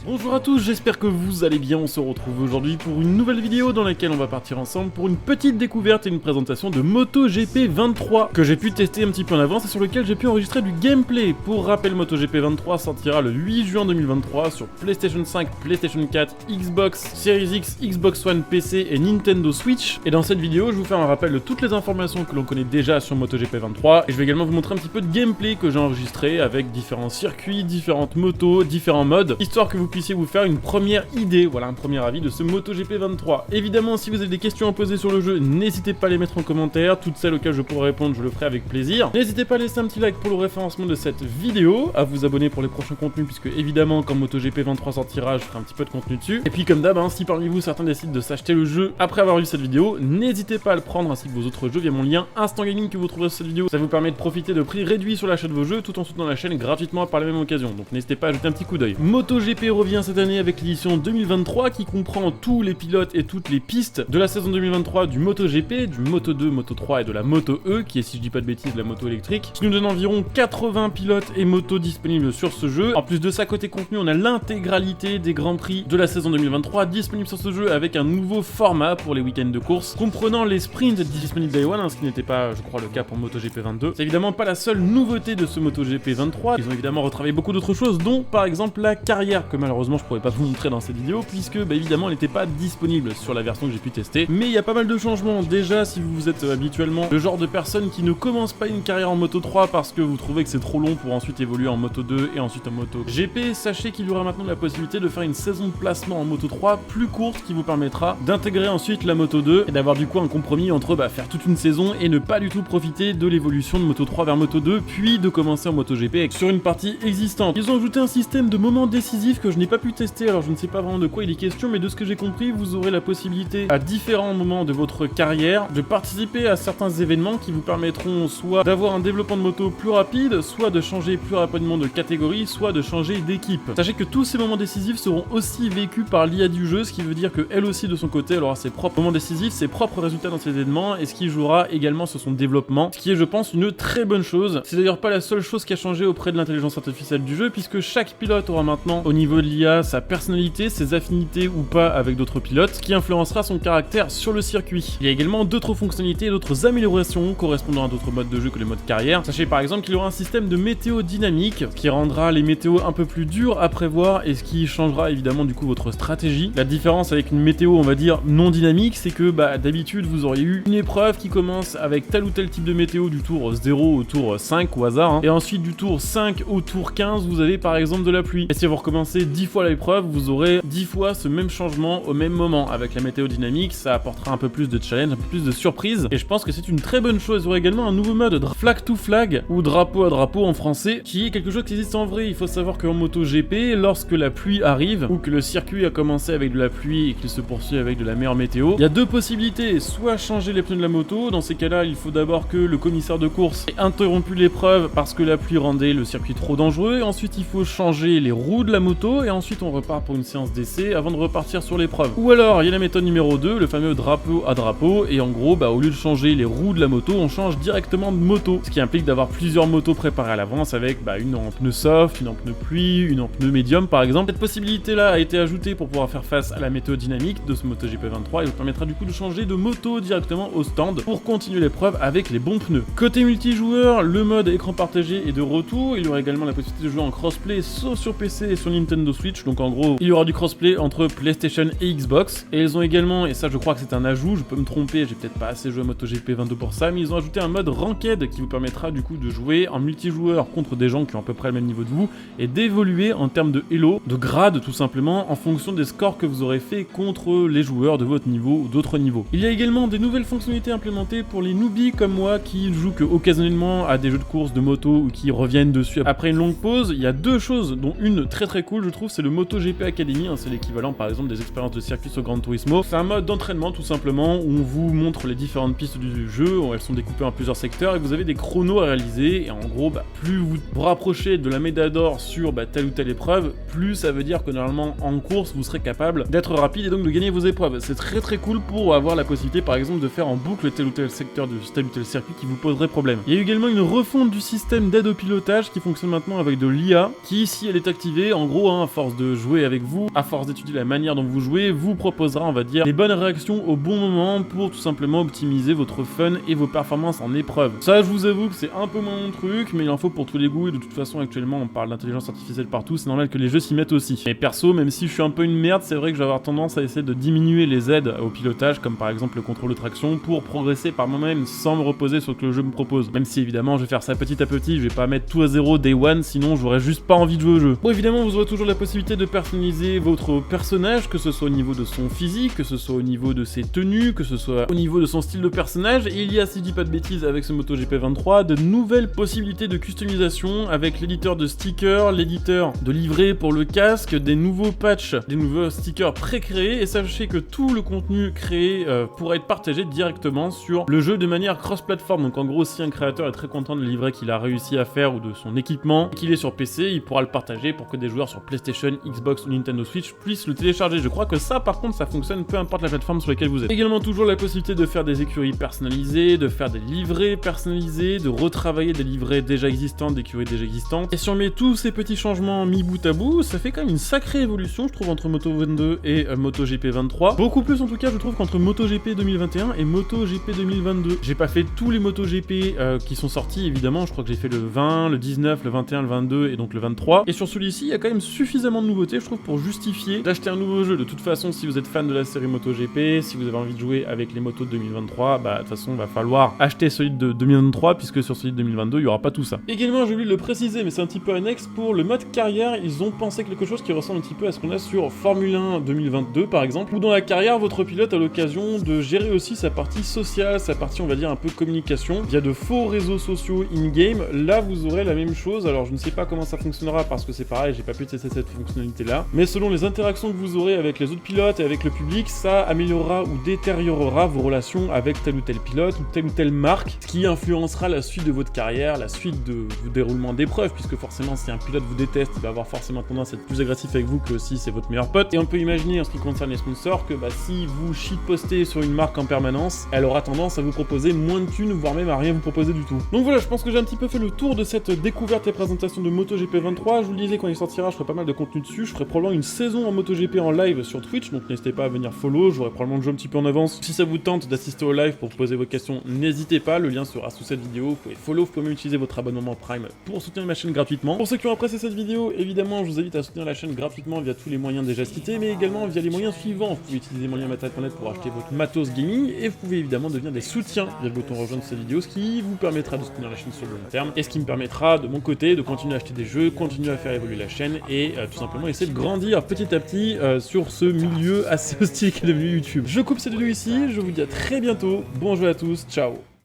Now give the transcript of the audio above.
Bonjour à tous, j'espère que vous allez bien, on se retrouve aujourd'hui pour une nouvelle vidéo dans laquelle on va partir ensemble pour une petite découverte et une présentation de MotoGP 23 que j'ai pu tester un petit peu en avance et sur lequel j'ai pu enregistrer du gameplay. Pour rappel, MotoGP 23 sortira le 8 juin 2023 sur PlayStation 5, PlayStation 4, Xbox Series X, Xbox One, PC et Nintendo Switch. Et dans cette vidéo, je vous fais un rappel de toutes les informations que l'on connaît déjà sur MotoGP 23 et je vais également vous montrer un petit peu de gameplay que j'ai enregistré avec différents circuits, différentes motos, différents modes, histoire que vous puissiez vous faire une première idée, voilà, un premier avis de ce MotoGP 23. Évidemment, si vous avez des questions à poser sur le jeu, n'hésitez pas à les mettre en commentaire, toutes celles auxquelles je pourrai répondre, je le ferai avec plaisir. N'hésitez pas à laisser un petit like pour le référencement de cette vidéo, à vous abonner pour les prochains contenus, puisque évidemment, quand MotoGP 23 sortira, je ferai un petit peu de contenu dessus. Et puis comme d'hab, si parmi vous certains décident de s'acheter le jeu après avoir vu cette vidéo, n'hésitez pas à le prendre ainsi que vos autres jeux via mon lien Instant Gaming que vous trouverez sur cette vidéo. Ça vous permet de profiter de prix réduits sur l'achat de vos jeux tout en soutenant la chaîne gratuitement par la même occasion. Donc n'hésitez pas à jeter un petit coup d'œil. MotoGP revient cette année avec l'édition 2023 qui comprend tous les pilotes et toutes les pistes de la saison 2023 du MotoGP, du Moto2, Moto3 et de la Moto E, qui est, si je dis pas de bêtises, la moto électrique, qui nous donne environ 80 pilotes et motos disponibles sur ce jeu. En plus de ça, côté contenu, on a l'intégralité des grands prix de la saison 2023 disponibles sur ce jeu avec un nouveau format pour les week-ends de course, comprenant les sprints disponibles Day One, ce qui n'était pas, je crois, le cas pour MotoGP 22. C'est évidemment pas la seule nouveauté de ce MotoGP 23, ils ont évidemment retravaillé beaucoup d'autres choses, dont par exemple la carrière, que malheureusement je pourrais pas vous montrer dans cette vidéo, puisque évidemment elle n'était pas disponible sur la version que j'ai pu tester. Mais il y a pas mal de changements. Déjà, si vous êtes habituellement le genre de personne qui ne commence pas une carrière en Moto 3 parce que vous trouvez que c'est trop long pour ensuite évoluer en Moto 2 et ensuite en Moto GP, sachez qu'il y aura maintenant la possibilité de faire une saison de placement en Moto 3 plus courte qui vous permettra d'intégrer ensuite la Moto 2 et d'avoir du coup un compromis entre faire toute une saison et ne pas du tout profiter de l'évolution de Moto 3 vers Moto 2 puis de commencer en Moto GP sur une partie existante. Ils ont ajouté un système de moments décisifs que je n'ai pas pu tester, alors je ne sais pas vraiment de quoi il est question, mais de ce que j'ai compris, vous aurez la possibilité à différents moments de votre carrière de participer à certains événements qui vous permettront soit d'avoir un développement de moto plus rapide, soit de changer plus rapidement de catégorie, soit de changer d'équipe. Sachez que tous ces moments décisifs seront aussi vécus par l'IA du jeu, ce qui veut dire qu'elle aussi de son côté, elle aura ses propres moments décisifs, ses propres résultats dans ces événements, et ce qui jouera également sur son développement, ce qui est je pense une très bonne chose. C'est d'ailleurs pas la seule chose qui a changé auprès de l'intelligence artificielle du jeu, puisque chaque pilote aura maintenant au niveau de l'IA sa personnalité, ses affinités ou pas avec d'autres pilotes, ce qui influencera son caractère sur le circuit. Il y a également d'autres fonctionnalités et d'autres améliorations correspondant à d'autres modes de jeu que les modes carrière. Sachez par exemple qu'il y aura un système de météo dynamique qui rendra les météos un peu plus durs à prévoir et ce qui changera évidemment du coup votre stratégie. La différence avec une météo on va dire non dynamique, c'est que d'habitude vous auriez eu une épreuve qui commence avec tel ou tel type de météo du tour 0 au tour 5 au hasard, et ensuite du tour 5 au tour 15 vous avez par exemple de la pluie. Et si vous recommencez 10 fois l'épreuve, vous aurez 10 fois ce même changement au même moment. Avec la météo dynamique, ça apportera un peu plus de challenge, un peu plus de surprise, et je pense que c'est une très bonne chose. Il y aura également un nouveau mode flag to flag, ou drapeau à drapeau en français, qui est quelque chose qui existe en vrai. Il faut savoir qu'en MotoGP, lorsque la pluie arrive, ou que le circuit a commencé avec de la pluie et qu'il se poursuit avec de la meilleure météo, il y a deux possibilités, soit changer les pneus de la moto. Dans ces cas-là, il faut d'abord que le commissaire de course ait interrompu l'épreuve parce que la pluie rendait le circuit trop dangereux, et ensuite il faut changer les roues de la moto, et ensuite on repart pour une séance d'essai avant de repartir sur l'épreuve. Ou alors il y a la méthode numéro 2, le fameux drapeau à drapeau, et en gros au lieu de changer les roues de la moto, on change directement de moto, ce qui implique d'avoir plusieurs motos préparées à l'avance avec une en pneu soft, une en pneu pluie, une en pneu médium par exemple. Cette possibilité là a été ajoutée pour pouvoir faire face à la météo dynamique de ce MotoGP 23 et vous permettra du coup de changer de moto directement au stand pour continuer l'épreuve avec les bons pneus. Côté multijoueur, le mode écran partagé est de retour. Il y aura également la possibilité de jouer en crossplay sauf sur PC et sur Nintendo Switch, donc en gros il y aura du crossplay entre PlayStation et Xbox. Et ils ont également, et ça je crois que c'est un ajout, je peux me tromper, j'ai peut-être pas assez joué à MotoGP 22 pour ça, mais ils ont ajouté un mode Ranked qui vous permettra du coup de jouer en multijoueur contre des gens qui ont à peu près le même niveau de vous et d'évoluer en termes de elo, de grade tout simplement, en fonction des scores que vous aurez fait contre les joueurs de votre niveau ou d'autres niveaux. Il y a également des nouvelles fonctionnalités implémentées pour les newbies comme moi qui jouent que occasionnellement à des jeux de course de moto ou qui reviennent dessus après une longue pause. Il y a deux choses, dont une très cool je trouve, c'est le MotoGP Academy, c'est l'équivalent par exemple des expériences de circuit sur Gran Turismo. C'est un mode d'entraînement tout simplement où on vous montre les différentes pistes du jeu, elles sont découpées en plusieurs secteurs et vous avez des chronos à réaliser, et en gros plus vous vous rapprochez de la médaille d'or sur telle ou telle épreuve, plus ça veut dire que normalement en course vous serez capable d'être rapide et donc de gagner vos épreuves. C'est très cool pour avoir la possibilité par exemple de faire en boucle tel ou tel secteur de tel ou tel circuit qui vous poserait problème. Il y a également une refonte du système d'aide au pilotage qui fonctionne maintenant avec de l'IA qui, si elle est activée, en gros force de jouer avec vous, à force d'étudier la manière dont vous jouez, vous proposera, on va dire, les bonnes réactions au bon moment pour tout simplement optimiser votre fun et vos performances en épreuve. Ça, je vous avoue que c'est un peu moins mon truc, mais il en faut pour tous les goûts, et de toute façon, actuellement, on parle d'intelligence artificielle partout, c'est normal que les jeux s'y mettent aussi. Mais perso, même si je suis un peu une merde, c'est vrai que je vais avoir tendance à essayer de diminuer les aides au pilotage, comme par exemple le contrôle de traction, pour progresser par moi-même sans me reposer sur ce que le jeu me propose. Même si évidemment, je vais faire ça petit à petit, je vais pas mettre tout à zéro day one, sinon j'aurais juste pas envie de jouer au jeu. Bon, évidemment, vous aurez toujours la possibilité de personnaliser votre personnage, que ce soit au niveau de son physique, que ce soit au niveau de ses tenues, que ce soit au niveau de son style de personnage. Et il y a, si je dis pas de bêtises, avec ce MotoGP 23, de nouvelles possibilités de customisation avec l'éditeur de stickers, l'éditeur de livret pour le casque, des nouveaux patchs, des nouveaux stickers pré-créés. Et sachez que tout le contenu créé pourra être partagé directement sur le jeu de manière cross-platform. Donc en gros, si un créateur est très content de livret qu'il a réussi à faire ou de son équipement, qu'il est sur PC, il pourra le partager pour que des joueurs sur PlayStation, Xbox ou Nintendo Switch puissent le télécharger. Je crois que ça, par contre, ça fonctionne peu importe la plateforme sur laquelle vous êtes. Également toujours la possibilité de faire des écuries personnalisées, de faire des livrets personnalisés, de retravailler des livrets déjà existants, d'écuries déjà existantes. Et si on met tous ces petits changements mis bout à bout, ça fait quand même une sacrée évolution, je trouve, entre Moto 22 et MotoGP 23. Beaucoup plus en tout cas, je trouve, qu'entre MotoGP 2021 et MotoGP 2022. J'ai pas fait tous les MotoGP qui sont sortis, évidemment, je crois que j'ai fait le 20, le 19, le 21, le 22 et donc le 23. Et sur celui-ci, il y a quand même suffisamment de nouveautés, je trouve, pour justifier d'acheter un nouveau jeu. De toute façon, si vous êtes fan de la série MotoGP, si vous avez envie de jouer avec les motos de 2023, bah de toute façon, il va falloir acheter celui de 2023, puisque sur celui de 2022, il n'y aura pas tout ça. Également, j'ai oublié de le préciser, mais c'est un petit peu annexe, pour le mode carrière, ils ont pensé quelque chose qui ressemble un petit peu à ce qu'on a sur Formule 1 2022, par exemple, où dans la carrière, votre pilote a l'occasion de gérer aussi sa partie sociale, sa partie, on va dire, un peu communication, via de faux réseaux sociaux in-game. Là, vous aurez la même chose. Alors, je ne sais pas comment ça fonctionnera, parce que c'est pareil, j'ai pas pu tester cette fonctionnalité-là, mais selon les interactions que vous aurez avec les autres pilotes et avec le public, ça améliorera ou détériorera vos relations avec tel ou tel pilote ou telle marque, ce qui influencera la suite de votre carrière, la suite de vos déroulements d'épreuves, puisque forcément, si un pilote vous déteste, il va avoir forcément tendance à être plus agressif avec vous que si c'est votre meilleur pote. Et on peut imaginer, en ce qui concerne les sponsors, que si vous shitpostez sur une marque en permanence, elle aura tendance à vous proposer moins de thunes, voire même à rien vous proposer du tout. Donc voilà, je pense que j'ai un petit peu fait le tour de cette découverte et présentation de MotoGP 23. Je vous le disais, quand il sortira, je ferai pas mal de contenu dessus. Je ferai probablement une saison en MotoGP en live sur Twitch, donc n'hésitez pas à venir follow. J'aurai probablement le jeu un petit peu en avance. Si ça vous tente d'assister au live pour poser vos questions, n'hésitez pas, le lien sera sous cette vidéo. Vous pouvez follow, vous pouvez même utiliser votre abonnement Prime pour soutenir ma chaîne gratuitement. Pour ceux qui ont apprécié cette vidéo, évidemment, je vous invite à soutenir la chaîne gratuitement via tous les moyens déjà cités, mais également via les moyens suivants. Vous pouvez utiliser moyenmatériel.net pour acheter votre matos gaming, et vous pouvez évidemment devenir des soutiens via le bouton rejoindre cette vidéo, ce qui vous permettra de soutenir la chaîne sur le long terme, et ce qui me permettra de mon côté de continuer à acheter des jeux, continuer à faire évoluer la chaîne, et tout simplement essayer de grandir petit à petit sur ce milieu assez hostile qu'est devenu YouTube. Je coupe cette vidéo ici, je vous dis à très bientôt, bon jeu à tous, ciao.